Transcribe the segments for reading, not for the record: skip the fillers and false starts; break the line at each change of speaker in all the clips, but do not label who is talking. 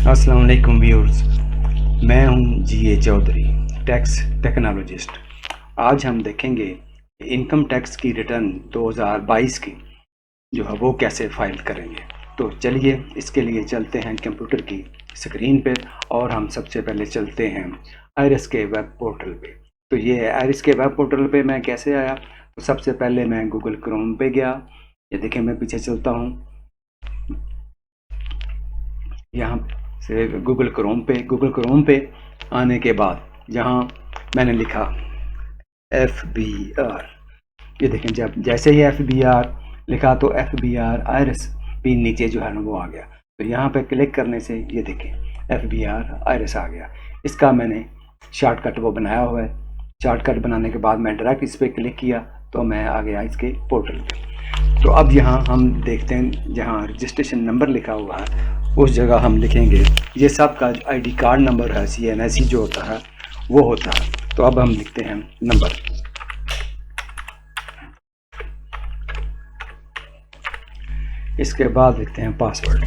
अस्सलाम वालेकुम व्यूअर्स। मैं हूं जी ए चौधरी, टैक्स टेक्नोलॉजिस्ट। आज हम देखेंगे इनकम टैक्स की रिटर्न 2022 की जो है वो कैसे फाइल करेंगे। तो चलिए इसके लिए चलते हैं कंप्यूटर की स्क्रीन पे और हम सबसे पहले चलते हैं आयरस के वेब पोर्टल पे। तो ये आयरस के वेब पोर्टल पे मैं कैसे आया, तो सबसे पहले मैं गूगल क्रोम पे गया। ये देखें मैं पीछे चलता हूँ, यहाँ से गूगल क्रोम पे आने के बाद जहाँ मैंने लिखा FBR, ये देखें जब जैसे ही FBR लिखा तो FBR आयरस भी नीचे जो है ना वो आ गया। तो यहाँ पे क्लिक करने से ये देखें FBR आयरस आ गया। इसका मैंने शॉर्टकट वो बनाया हुआ है। शॉर्टकट बनाने के बाद मैं डायरेक्ट इस पर क्लिक किया तो मैं आ गया इसके पोर्टल पे। तो अब यहाँ हम देखते हैं जहाँ रजिस्ट्रेशन नंबर लिखा हुआ है उस जगह हम लिखेंगे, ये सब का ID कार्ड नंबर है, CNSE जो होता है वो होता है। तो अब हम लिखते हैं नंबर। इसके बाद लिखते हैं पासवर्ड।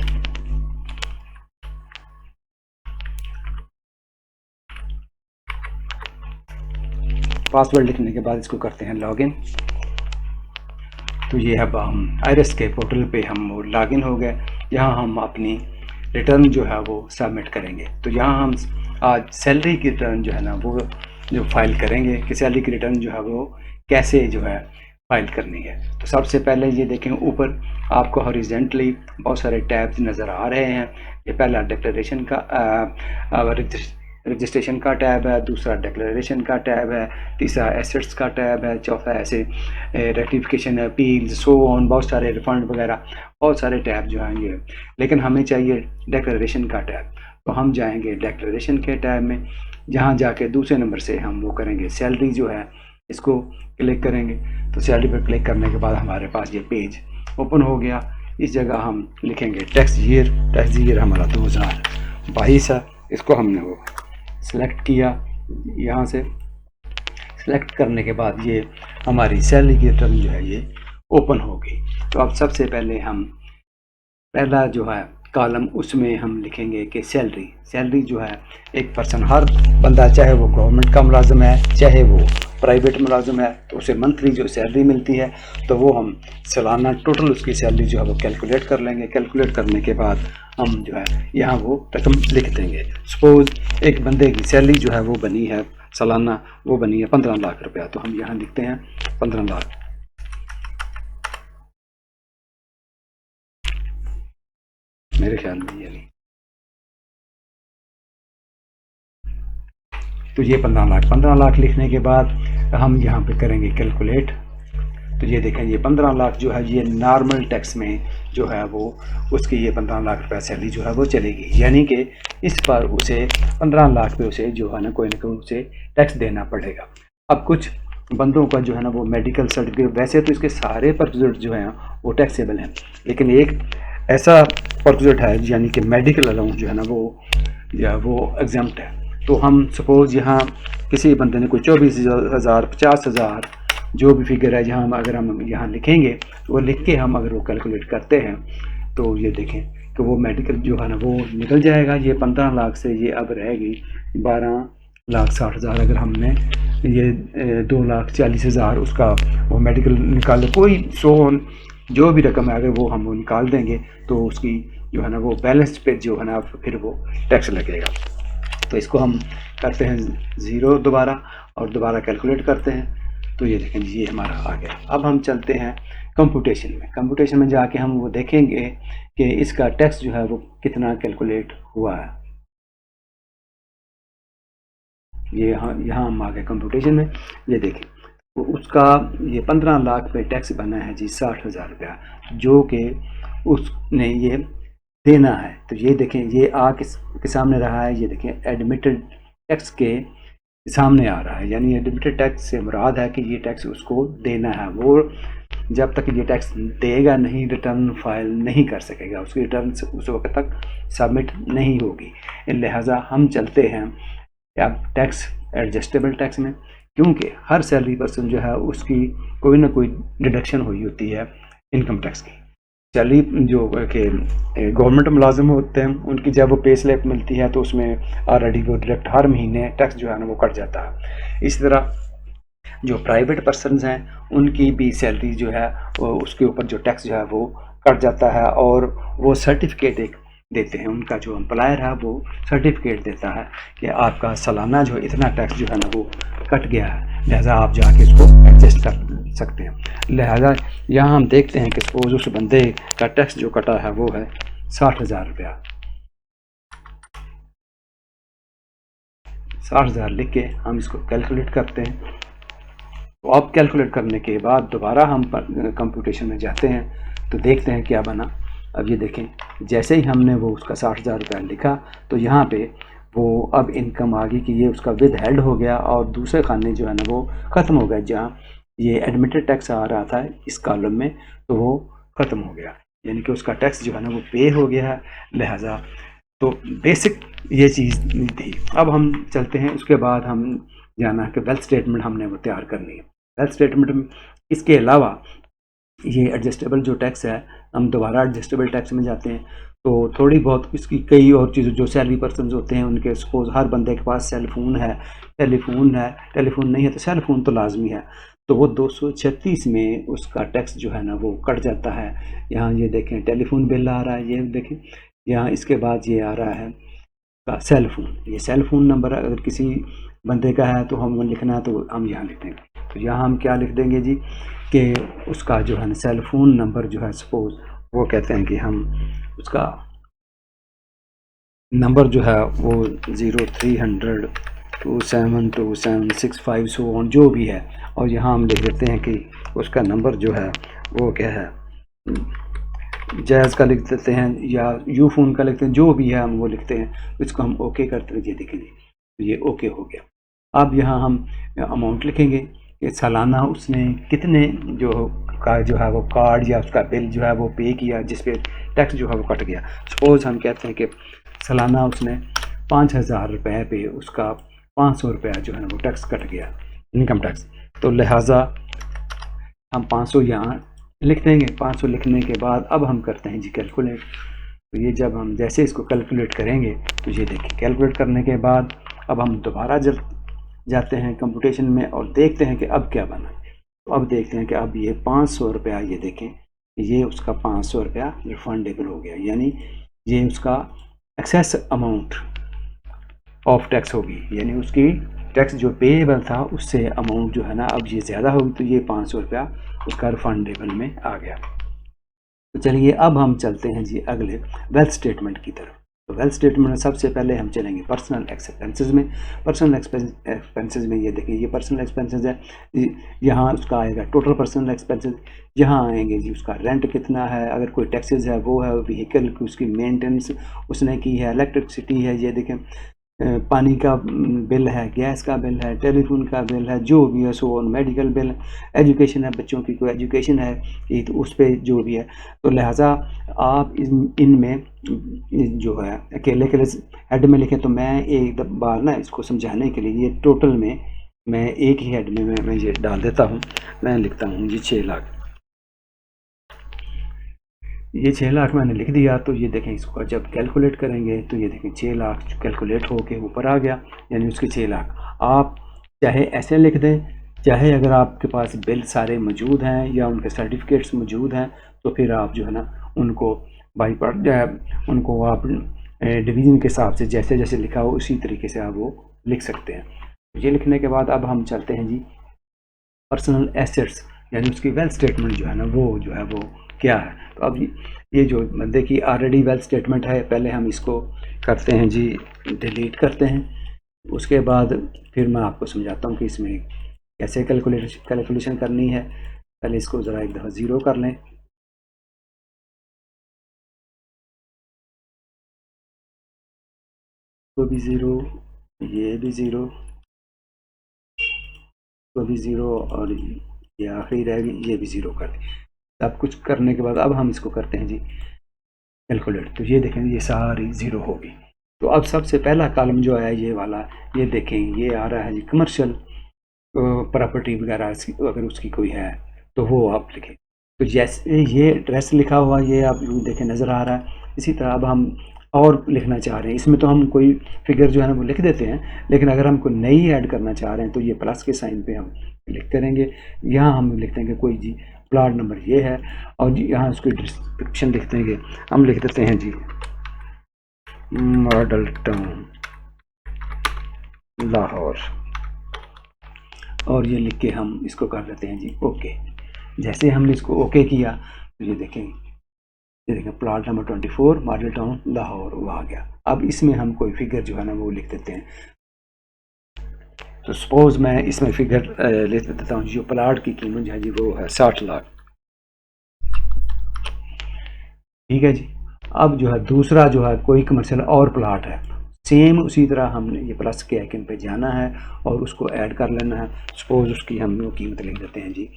पासवर्ड लिखने के बाद इसको करते हैं लॉगिन। तो ये अब हम आयरस के पोर्टल पे हम लॉगिन हो गए। यहाँ हम अपनी रिटर्न जो है वो सबमिट करेंगे। तो यहाँ हम आज सैलरी की रिटर्न जो है ना वो जो फाइल करेंगे कि सैलरी की रिटर्न जो है वो कैसे जो है फाइल करनी है। तो सबसे पहले ये देखें ऊपर आपको हॉरिजेंटली बहुत सारे टैब्स नज़र आ रहे हैं। ये पहला डिक्लेरेशन का रजिस्ट्रेशन का टैब है, दूसरा डिक्लेरेशन का टैब है, तीसरा एसेट्स का टैब है, चौथा ऐसे रेक्टिफिकेशन अपील्स सो ऑन, बहुत सारे रिफंड वगैरह बहुत सारे टैब जो हैं ये। लेकिन हमें चाहिए डिक्लेरेशन का टैब। तो हम जाएंगे डिक्लेरेशन के टैब में, जहाँ जाके दूसरे नंबर से हम वो करेंगे सैलरी जो है इसको क्लिक करेंगे। तो सैलरी पर क्लिक करने के बाद हमारे पास ये पेज ओपन हो गया। इस जगह हम लिखेंगे टैक्स ईयर हमारा 2022 है। इसको हमने वो सेलेक्ट किया। यहाँ से सेलेक्ट करने के बाद ये हमारी सैलरी की रिटर्न जो है ये ओपन हो गई। तो अब सबसे पहले हम पहला जो है कॉलम उसमें हम लिखेंगे कि सैलरी जो है एक पर्सन, हर बंदा चाहे वो गवर्नमेंट का मुलाजिम है चाहे वो प्राइवेट मुलाजिम है, तो उसे मंथली जो सैलरी मिलती है तो वो हम सालाना टोटल उसकी सैलरी जो है वो कैलकुलेट कर लेंगे। कैलकुलेट करने के बाद हम जो है यहाँ वो रकम लिख देंगे। सपोज एक बंदे की सैलरी जो है वो बनी है सालाना, वो बनी है 15 लाख रुपया। तो हम यहाँ लिखते हैं 15 लाख। मेरे ख्याल में ये नहीं, तो ये 15 लाख लिखने के बाद हम यहाँ पे करेंगे कैलकुलेट। तो ये देखें ये 15 लाख जो है ये नॉर्मल टैक्स में जो है वो उसकी ये 15 लाख रुपया सैलरी जो है वो चलेगी। यानी कि इस पर उसे 15 लाख पे उसे जो है ना कोई उसे टैक्स देना पड़ेगा। अब कुछ बंदों का जो है ना वो मेडिकल सर्टिफिकेट, वैसे तो इसके सारे परक्यूट जो हैं वो टैक्सेबल हैं, लेकिन एक ऐसा परक्यूट है यानी कि मेडिकल अलाउंस जो है ना वो एग्जाम्प्ट है। तो हम सपोज़ यहाँ किसी बंदे ने कोई 24,000 50,000 जो भी फिगर है जहाँ अगर हम यहाँ लिखेंगे तो वो लिख के हम अगर वो कैलकुलेट करते हैं तो ये देखें कि वो मेडिकल जो है ना वो निकल जाएगा। ये 15 लाख से ये अब रहेगी 12,60,000। अगर हमने ये 2,40,000 उसका वो मेडिकल निकाले, कोई जो भी रकम है अगर वो हम वो निकाल देंगे तो उसकी जो है ना वो बैलेंस पे जो है ना फिर वो टैक्स लगेगा। तो इसको हम करते हैं 0 दोबारा और दोबारा कैलकुलेट करते हैं। तो ये देखें ये हमारा आ गया। अब हम चलते हैं कंप्यूटेशन में जाके हम वो देखेंगे कि इसका टैक्स जो है वो कितना कैलकुलेट हुआ है। ये यहाँ हम आ गए कंप्यूटेशन में। ये देखें तो उसका ये 15 लाख पे टैक्स बना है जी 60,000 रुपया, जो कि उसने ये देना है। तो ये देखें ये के सामने रहा है। ये देखें एडमिटेड टैक्स के सामने आ रहा है, यानी एडमिटेड टैक्स से मुराद है कि ये टैक्स उसको देना है। वो जब तक ये टैक्स देगा नहीं रिटर्न फाइल नहीं कर सकेगा, उसकी रिटर्न उस वक्त तक सबमिट नहीं होगी। लिहाजा हम चलते हैं अब टैक्स एडजस्टेबल टैक्स में, क्योंकि हर सैलरी पर्सन जो है उसकी कोई ना कोई डिडक्शन हुई होती है इनकम टैक्स की। सैलरी जो कि गवर्नमेंट मुलाजिम होते हैं उनकी जब वो पे स्लिप मिलती है तो उसमें ऑलरेडी वो डायरेक्ट हर महीने टैक्स जो है ना वो कट जाता है। इसी तरह जो प्राइवेट पर्सनस हैं उनकी भी सैलरी जो है उसके ऊपर जो टैक्स जो है वो कट जाता है और वो सर्टिफिकेट एक देते हैं, उनका जो एम्प्लॉयर है वो सर्टिफिकेट देता है कि आपका सालाना जो इतना टैक्स जो है ना वो कट गया है, लिहाजा आप जाके इसको एडजस्ट कर सकते हैं। लिहाजा यहाँ हम देखते हैं कि सपोज उस बंदे का टैक्स जो कटा है वो है 60,000 रुपया। 60,000 लिख के हम इसको कैलकुलेट करते हैं। तो अब कैलकुलेट करने के बाद दोबारा हम कंप्यूटेशन में जाते हैं तो देखते हैं क्या बना। अब ये देखें, जैसे ही हमने वो उसका 60,000 रुपया लिखा तो यहाँ पे वो अब इनकम आ गई कि ये उसका विद हेल्ड हो गया और दूसरे खाने जो है ना वो ख़त्म हो गया। जहाँ ये एडमिटेड टैक्स आ रहा था इस कॉलम में तो वो ख़त्म हो गया, यानी कि उसका टैक्स जो है ना वो पे हो गया है। लिहाजा तो बेसिक ये चीज़ थी। अब हम चलते हैं, उसके बाद हम जाना है कि वेल्थ स्टेटमेंट हमने वो तैयार करनी है। वेल्थ स्टेटमेंट में इसके अलावा ये एडजस्टेबल जो टैक्स है, हम दोबारा एडजस्टेबल टैक्स में जाते हैं तो थोड़ी बहुत इसकी कई और चीज़ें जो सैलरी पर्सन होते हैं उनके सपोज हर बंदे के पास टेलीफोन है, टेलीफोन नहीं है तो सेल फोन तो लाजमी है, तो वो 236 में उसका टैक्स जो है ना वो कट जाता है। यहाँ ये देखें टेलीफोन बिल आ रहा है, ये देखें यहाँ इसके बाद ये आ रहा है का सेल फोन। ये सेल फोन नंबर अगर किसी बंदे का है तो हम लिखना है तो हम यहाँ लिख देंगे। तो यहाँ हम क्या लिख देंगे जी कि उसका जो है ना सेल फोन नंबर जो है सपोज वो कहते हैं कि हम उसका नंबर जो है वो 0300272765 सो ऑन जो भी है, और यहाँ हम लिख देते हैं कि उसका नंबर जो है वो क्या है, जैज़ का लिख देते हैं या यू फ़ोन का लिखते हैं, जो भी है हम वो लिखते हैं। इसको हम ओके करते हैं, ये देखेंगे तो ये ओके हो गया। अब यहाँ हम अमाउंट लिखेंगे कि सालाना उसने कितने जो है वो कार्ड या उसका बिल जो है वो पे किया जिस पे टैक्स जो है वो कट गया। सपोज हम कहते हैं कि सालाना उसने 5,000 रुपये पे उसका 500 रुपया जो है ना वो टैक्स कट गया, इनकम टैक्स। तो लिहाजा हम 500 यहाँ लिख देंगे। 500 लिखने के बाद अब हम करते हैं जी कैलकुलेट। तो ये जब हम जैसे इसको कैलकुलेट करेंगे तो ये देखिए कैलकुलेट करने के बाद अब हम दोबारा जब जाते हैं कंप्यूटेशन में और देखते हैं कि अब क्या बना। तो अब देखते हैं कि अब ये 500 रुपया, ये देखें ये उसका 500 रुपया रिफंडेबल हो गया, यानी ये उसका एक्सेस अमाउंट ऑफ टैक्स होगी, यानी उसकी टैक्स जो पेएबल था उससे अमाउंट जो है ना अब ये ज़्यादा होगी, तो ये 500 रुपया उसका रिफंडेबल में आ गया। तो चलिए अब हम चलते हैं जी अगले वेल्थ स्टेटमेंट की तरफ। तो वेल्थ स्टेटमेंट में सबसे पहले हम चलेंगे पर्सनल एक्सपेंसेस में। पर्सनल एक्सपेंसेस में ये देखिए ये पर्सनल एक्सपेंसेस है, यहाँ उसका आएगा टोटल पर्सनल एक्सपेंसेस। यहाँ आएंगे जी उसका रेंट कितना है, अगर कोई टैक्सेस है वो है, व्हीकल की उसकी मेंटेनेंस उसने की है, इलेक्ट्रिसिटी है, ये देखें पानी का बिल है, गैस का बिल है, टेलीफोन का बिल है, जो भी है सो मेडिकल बिल, एजुकेशन है, बच्चों की कोई एजुकेशन है कि तो उस पर जो भी है। तो लिहाजा आप इनमें जो है अकेले हेड में लिखें, तो मैं एक बार ना इसको समझाने के लिए ये टोटल में मैं एक ही हेड में मैं ये डाल देता हूँ। मैं लिखता हूँ जी 6 लाख, ये 6 लाख मैंने लिख दिया। तो ये देखें इसको जब कैलकुलेट करेंगे तो ये देखें 6 लाख कैलकुलेट होके ऊपर आ गया, यानी उसके 6 लाख। आप चाहे ऐसे लिख दें, चाहे अगर आपके पास बिल सारे मौजूद हैं या उनके सर्टिफिकेट्स मौजूद हैं तो फिर आप जो है ना उनको बाई पार्ट उनको आप डिवीज़न के हिसाब से जैसे जैसे लिखा हो उसी तरीके से आप वो लिख सकते हैं। ये लिखने के बाद अब हम चलते हैं जी पर्सनल एसेट्स, यानी उसकी वेल्थ स्टेटमेंट जो है ना वो जो है वो क्या है। तो अब ये जो देखिए ऑलरेडी वेल्थ स्टेटमेंट है, पहले हम इसको करते हैं जी डिलीट करते हैं। उसके बाद फिर मैं आपको समझाता हूँ कि इसमें कैसे कैलकुलेशन करनी है। पहले इसको ज़रा एक दफ़ा ज़ीरो कर लें, तो भी ज़ीरो, ये भी ज़ीरो, तो भी ज़ीरो, और ये आखिरी रहेगी, ये भी ज़ीरो कर दें। सब कुछ करने के बाद अब हम इसको करते हैं जी कैलकुलेट। तो ये देखें ये सारी ज़ीरो होगी। तो अब सबसे पहला कॉलम जो है ये वाला, ये देखें ये आ रहा है जी कमर्शियल प्रॉपर्टी वगैरह अगर उसकी कोई है तो वो आप लिखें। तो जैसे ये एड्रेस लिखा हुआ ये आप देखें नज़र आ रहा है। इसी तरह अब हम और लिखना चाह रहे हैं, इसमें तो हम कोई फिगर जो है ना वो लिख देते हैं, लेकिन अगर हम कोई नई ऐड करना चाह रहे हैं तो ये प्लस के साइन पे हम क्लिक करेंगे। यहाँ हम लिख देंगे कोई जी प्लॉट नंबर ये है, और जी यहाँ उसकी डिस्क्रिप्शन लिख देंगे। हम लिख देते हैं जी मॉडल टाउन लाहौर, और ये लिख के हम इसको कर देते हैं जी ओके। जैसे हमने इसको ओके किया तो ये देखें plot number 24 model town Lahore वो आ गया। अब इसमें हम कोई फिगर जो है ना वो लिख देते हैं। तो सपोज मैं इसमें फिगर लिख देता हूँ, जो प्लॉट की कीमत जो है जी वो है 60 लाख। ठीक है जी। अब जो है दूसरा जो है कोई कमर्शियल और प्लॉट है, सेम उसी तरह हमने ये प्लस के आइकन पे जाना है और उसको ऐड कर लेना है। सपोज उसकी हम वो कीमत लिख देते हैं जी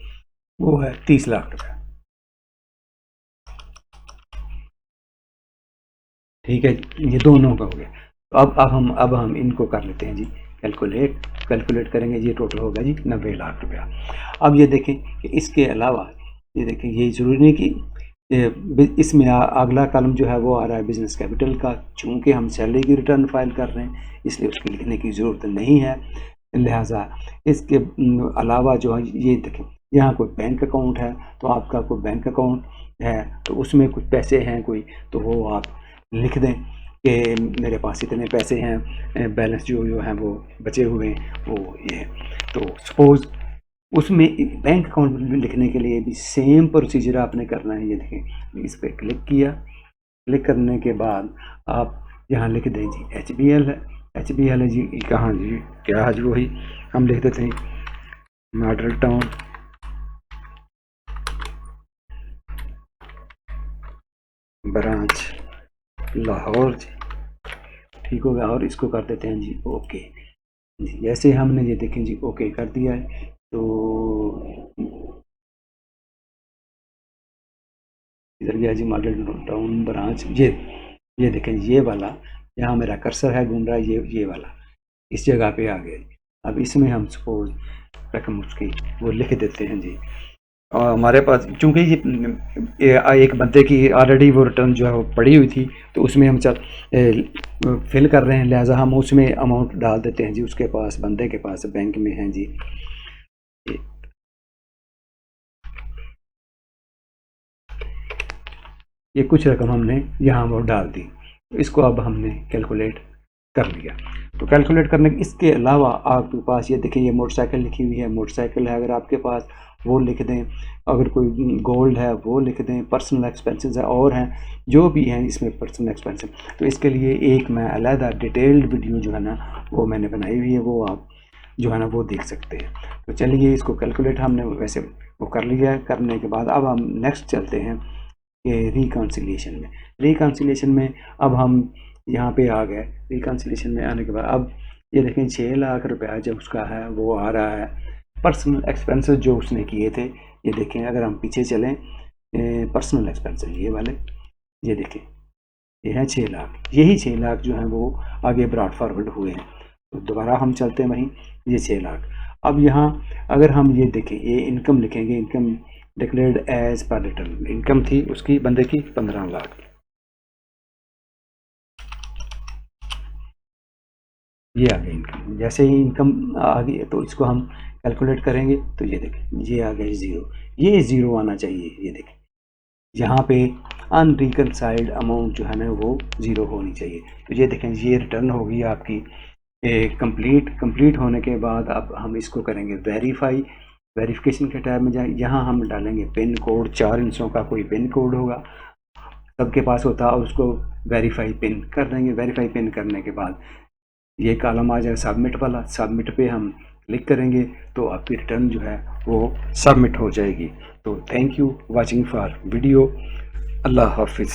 वो है 30 लाख रुपए। ठीक है, ये दोनों का हो गया। तो अब हम इनको कर लेते हैं जी कैलकुलेट करेंगे जी, टोटल होगा जी 90 लाख रुपया। अब ये देखें कि इसके अलावा ये देखें ये ज़रूरी नहीं कि इसमें अगला कॉलम जो है वो आ रहा है बिजनेस कैपिटल का, चूँकि हम सैलरी की रिटर्न फाइल कर रहे हैं इसलिए उसके लिखने की ज़रूरत नहीं है। लिहाजा इसके अलावा जो है ये देखें यहाँ कोई बैंक अकाउंट है, तो आपका कोई बैंक अकाउंट है तो उसमें कुछ पैसे हैं कोई, तो वो आप लिख दें कि मेरे पास इतने पैसे हैं, बैलेंस जो है वो बचे हुए वो ये है। तो सपोज़ उसमें बैंक अकाउंट लिखने के लिए भी सेम प्रोसीजर आपने करना है। ये देखें इस पर क्लिक किया, क्लिक करने के बाद आप यहाँ लिख दें जी HBL है। HBL है जी कहाँ जी क्या है जी वही हम लिख देते हैं मॉडल टाउन ब्रांच लाहौर जी। ठीक हो गया, और इसको कर देते हैं जी ओके जी। जैसे हमने ये देखें जी ओके कर दिया है तो इधर गया जी मॉडल टाउन ब्रांच, ये देखें ये वाला यहाँ मेरा कर्सर है घूम रहा है, ये वाला इस जगह पे आ गया। अब इसमें हम सपोज रकम उसकी वो लिख देते हैं जी, और हमारे पास चूँकि ये एक बंदे की ऑलरेडी वो रिटर्न जो है वो पड़ी हुई थी तो उसमें हम फिल कर रहे हैं, लिहाजा हम उसमें अमाउंट डाल देते हैं जी उसके पास, बंदे के पास बैंक में है जी। ये कुछ रकम हमने यहाँ वो डाल दी, तो इसको अब हमने कैलकुलेट कर लिया। तो कैलकुलेट करने के इसके अलावा आपके पास ये देखिए ये मोटरसाइकिल लिखी हुई है, मोटरसाइकिल है अगर आपके पास वो लिख दें, अगर कोई गोल्ड है वो लिख दें, पर्सनल एक्सपेंसेस है और हैं जो भी हैं इसमें पर्सनल एक्सपेंसेस। तो इसके लिए एक मैं अलहदा डिटेल्ड वीडियो जो है ना वो मैंने बनाई हुई है, वो आप जो है ना वो देख सकते हैं। तो चलिए इसको कैलकुलेट हमने वैसे वो कर लिया है। करने के बाद अब हम नेक्स्ट चलते हैं कि रिकन्सिलिएशन में अब हम यहाँ पे आ गए। रिकन्सिलिएशन में आने के बाद अब ये देखें 6 लाख रुपया जो उसका है वो आ रहा है। पर्सनल एक्सपेंसेस जो उसने किए थे ये देखें, अगर हम पीछे चलें पर्सनल एक्सपेंसेस ये वाले ये देखें ये है 6 लाख, यही 6 लाख जो हैं वो आगे ब्रॉड फॉरवर्ड हुए हैं। तो दोबारा हम चलते हैं वहीं, ये 6 लाख। अब यहाँ अगर हम ये देखें ये इनकम लिखेंगे, income declared as per return income थी उसकी बंदे की 15 लाख, ये आ गई इनकम। जैसे ही इनकम आ गई तो इसको हम कैलकुलेट करेंगे तो ये देखें ये आ गया 0, ये 0 आना चाहिए। ये देखें यहाँ पे अनरिकनसाइल्ड अमाउंट जो है ना वो 0 होनी चाहिए। तो ये देखें ये रिटर्न होगी आपकी कंप्लीट होने के बाद अब हम इसको करेंगे वेरिफिकेशन के टैब में जाए, यहाँ हम डालेंगे पिन कोड, 4 अंकों का कोई पिन कोड होगा सबके पास होता है, और उसको वेरीफाई पिन कर देंगे। वेरीफाई पिन करने के बाद ये कॉलम आ जाए सबमिट वाला, सबमिट पे हम क्लिक करेंगे तो आपकी रिटर्न जो है वो सबमिट हो जाएगी। तो thank you watching for video. अल्लाह हाफिज़।